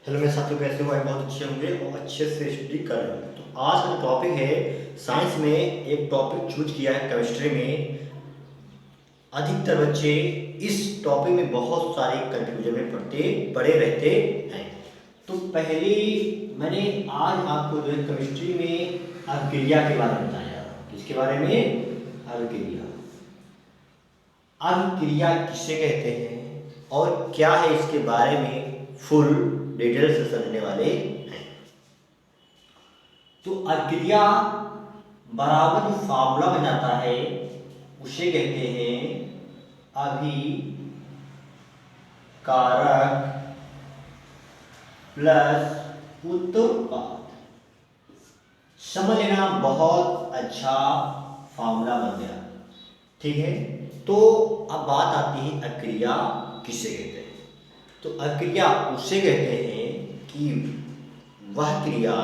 Hello मेरे साथियों, कैसे हो? बहुत अच्छे होंगे और अच्छे से स्टडी कर रहे होंगे। तो आज का जो टॉपिक है, साइंस में एक टॉपिक चूज किया है केमिस्ट्री में। अधिकतर बच्चे इस टॉपिक में बहुत सारे कंफ्यूजन में पड़े रहते हैं। तो पहले मैंने आज आपको जो है केमिस्ट्री में अभिक्रिया के बारे में बताया। किसके बारे में? अभिक्रिया। अभिक्रिया किसे कहते हैं और क्या है, इसके बारे में फुल डिटेल से समझने वाले हैं। तो अभिक्रिया बराबर जो फार्मूला बन जाता है उसे कहते हैं अभिकारक प्लस उत्पाद। समझ लेना, बहुत अच्छा फार्मूला बन गया। ठीक है, तो अब बात आती है अभिक्रिया किसे कहते हैं। तो अभिक्रिया उसे कहते हैं कि वह क्रिया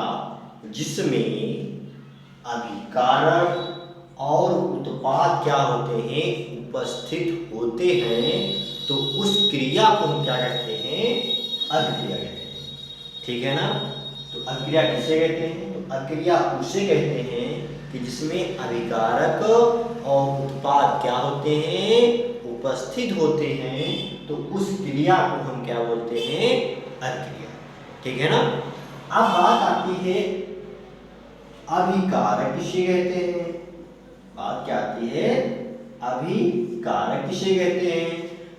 जिसमें अभिकारक और उत्पाद क्या होते हैं, उपस्थित होते हैं, तो उस क्रिया को हम क्या कहते हैं? अभिक्रिया कहते हैं। ठीक है ना? तो अभिक्रिया किसे कहते हैं? तो अभिक्रिया उसे कहते हैं कि जिसमें अभिकारक और उत्पाद क्या होते हैं? उपस्थित होते हैं, तो उस क्रिया को हम क्या बोलते हैं? अभिक्रिया। ठीक है ना? अब बात आती है अभिकारक किसे कहते हैं। बात क्या आती है? अभिकारक किसे कहते हैं?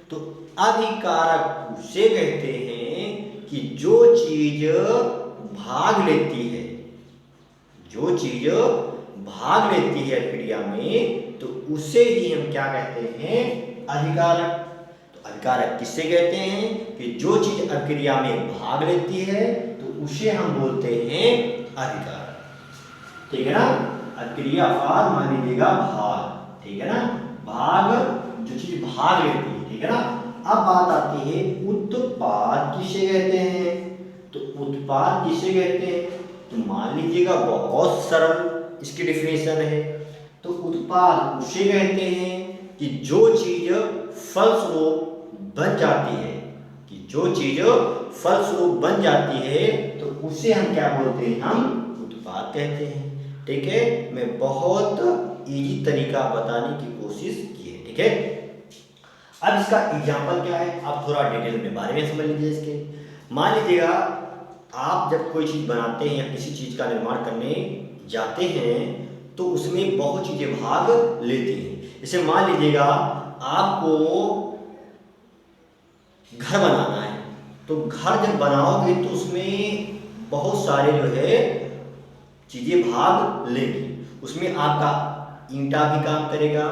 तो अभिकारक उसे कहते हैं कि जो चीज भाग लेती है, जो चीज भाग लेती है क्रिया में, तो उसे ही हम क्या कहते हैं? अभिकारक। तो अभिकारक किसे कहते हैं कि जो चीज अभिक्रिया में भाग लेती है, तो उसे हम बोलते हैं अभिकारक। ठीक है ना? अभिक्रिया भाग मान लीजिएगा भाग। ठीक है ना? भाग, जो चीज भाग लेती है। ठीक है ना? अब बात आती है उत्पाद किसे कहते हैं। तो उत्पाद किसे कहते हैं? तो मान लीजिएगा बहुत सरल इसकी डेफिनेशन है। तो उत्पाद उसे कहते हैं कि जो चीज फलस्वरूप बन जाती है, कि जो चीज फलस्वरूप बन जाती है, तो उसे हम क्या बोलते हैं? हम उत्पाद कहते हैं। ठीक है, मैं बहुत इजी तरीका बताने की कोशिश की है। ठीक है, अब इसका एग्जांपल क्या है, आप थोड़ा डिटेल में बारे में समझ लीजिए इसके। मान लीजिएगा आप जब कोई चीज बनाते हैं या किसी चीज का निर्माण करने जाते हैं, तो उसमें बहुत चीजें भाग लेती हैं। जैसे मान लीजिएगा आपको घर बनाना है, तो घर जब बनाओगे तो उसमें बहुत सारे जो है चीजें भाग लेगी। उसमें आपका ईंटा भी काम करेगा,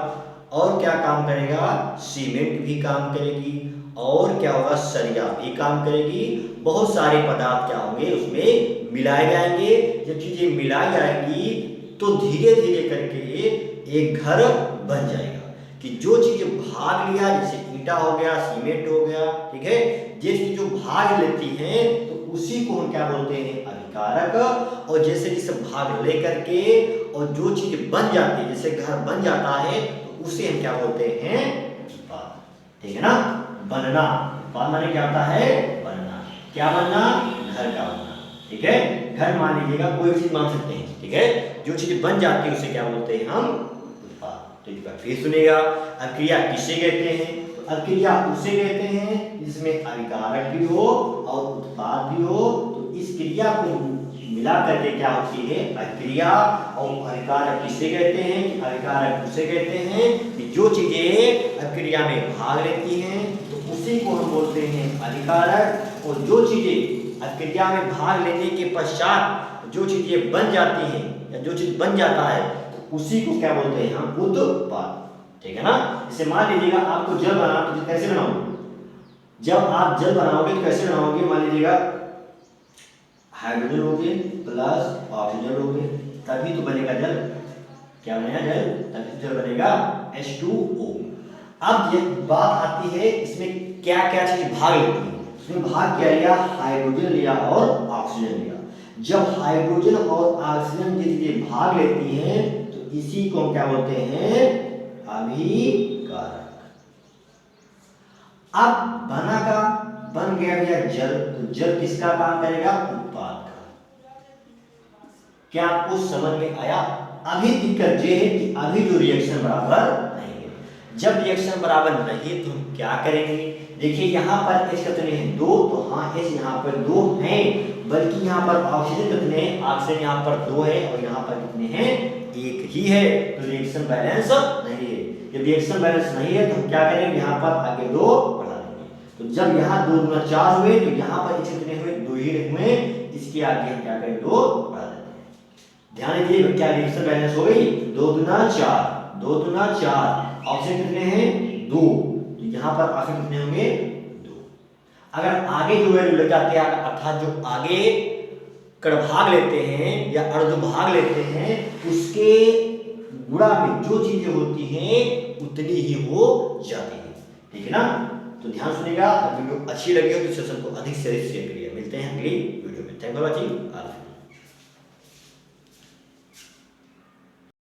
और क्या काम करेगा? सीमेंट भी काम करेगी, और क्या होगा? सरिया भी काम करेगी। बहुत सारे पदार्थ क्या होंगे? उसमें मिलाए जाएंगे। जब चीजें मिलाई जाएंगी तो धीरे धीरे करके एक घर बन जाएगा। कि जो चीज भाग लिया, जैसे ईंटा हो गया, सीमेंट हो गया, ठीक है, ये चीज जो भाग लेती हैं, तो उसी को हम क्या बोलते हैं? अभिकारक। और जैसे जिसे भाग ले करके और जो चीज बन जाती है, जैसे घर बन जाता है, तो उसे हम क्या बोलते हैं? उत्पाद। ठीक है ना? बनना, उत्पाद माने क्या होता है? बनना। क्या बनना? घर का बनना। ठीक है, घर मान लीजिएगा, कोई चीज मान सकते हैं। ठीक है, जो चीज बन जाती है उसे क्या बोलते हैं? हम उत्पाद। तो एक बार फिर सुनेगा, अभिक्रिया किसे कहते हैं? तो अभिक्रिया उसे कहते हैं जिसमें अभिकारक भी हो और उत्पाद भी हो। तो इस क्रिया को मिला करके क्या होती है? अभिक्रिया। और अभिकारक किसे कहते हैं? कि अभिकारक उसे कहते हैं कि जो चीजें अभिक्रिया में भाग लेती हैं, तो उसी को हम बोलते हैं अभिकारक। और जो चीजें अभिक्रिया में भाग लेने के पश्चात जो चीजें बन जाती हैं या जो चीज बन जाता है, तो उसी को क्या बोलते हैं? हम उत्पाद। ठीक है ना? जैसे मान लीजिएगा आपको जल बनाना, तो कैसे बनाओगे? जब आप जल बनाओगे तो कैसे बनाओगे? मान लीजिएगा हाइड्रोजन लोगे प्लस ऑक्सीजन लोगे, तभी तो बनेगा जल। क्या बनेगा? जल। तभी जल बनेगा H2O। अब ये बात आती है, इसमें क्या क्या चीज भाग लेती है। इसमें भाग क्या लिया? हाइड्रोजन लिया और ऑक्सीजन लिया। जब हाइड्रोजन और ऑक्सीजन की चीजें भाग लेती हैं, तो इसी को हम क्या बोलते हैं? अभिकारक। अब बना का बन गया भैया जल, तो जल किसका काम करेगा? उत्पाद का। क्या आपको समझ में आया? अभी दिक्कत ये है कि अभी जो रिएक्शन बराबर नहीं है। जब रिएक्शन बराबर नहीं है तो हम क्या करेंगे? देखिए यहाँ पर H कितने हैं? 2, तो हाँ H यहाँ पर 2 हैं, बल्कि यहाँ पर ऑक्सीजन कितने हैं? ऑक्सीजन यहाँ पर 2 है और यहाँ पर कितने हैं? 1 ही है, तो रिएक्शन बैलेंस नहीं है। जब रिएक्शन बैलेंस नहीं है तो हम क्या करेंगे? यहाँ पर आगे 2 बढ़ा देंगे। तो जब यहाँ 2 दूना 4 हुए तो यहाँ पर H कितने हुए? 2 ही हुए, इसके आगे हम क्या करें? 2 बढ़ा देते हैं। ध्यान दीजिए, क्या रिएक्शन बैलेंस हो गई? 2 दूना 4, 2 दूना 4, ऑक्सीजन कितने हैं? 2, तो यहाँ पर ऑक्सीजन कितने होंगे? 2। अगर आगे जो वैल्यू लग जाते हैं, अर्थात जो आगे भाग लेते हैं या अर्धभाग लेते हैं, उसके गुणा में जो चीजें होती हैं उतनी ही हो जाती है। ठीक है ना? तो ध्यान सुनिएगा। वीडियो अच्छी लगी हो तो सेशन को अधिक से अधिक शेयर करिए। मिलते हैं अगली वीडियो में। Thank you for watching.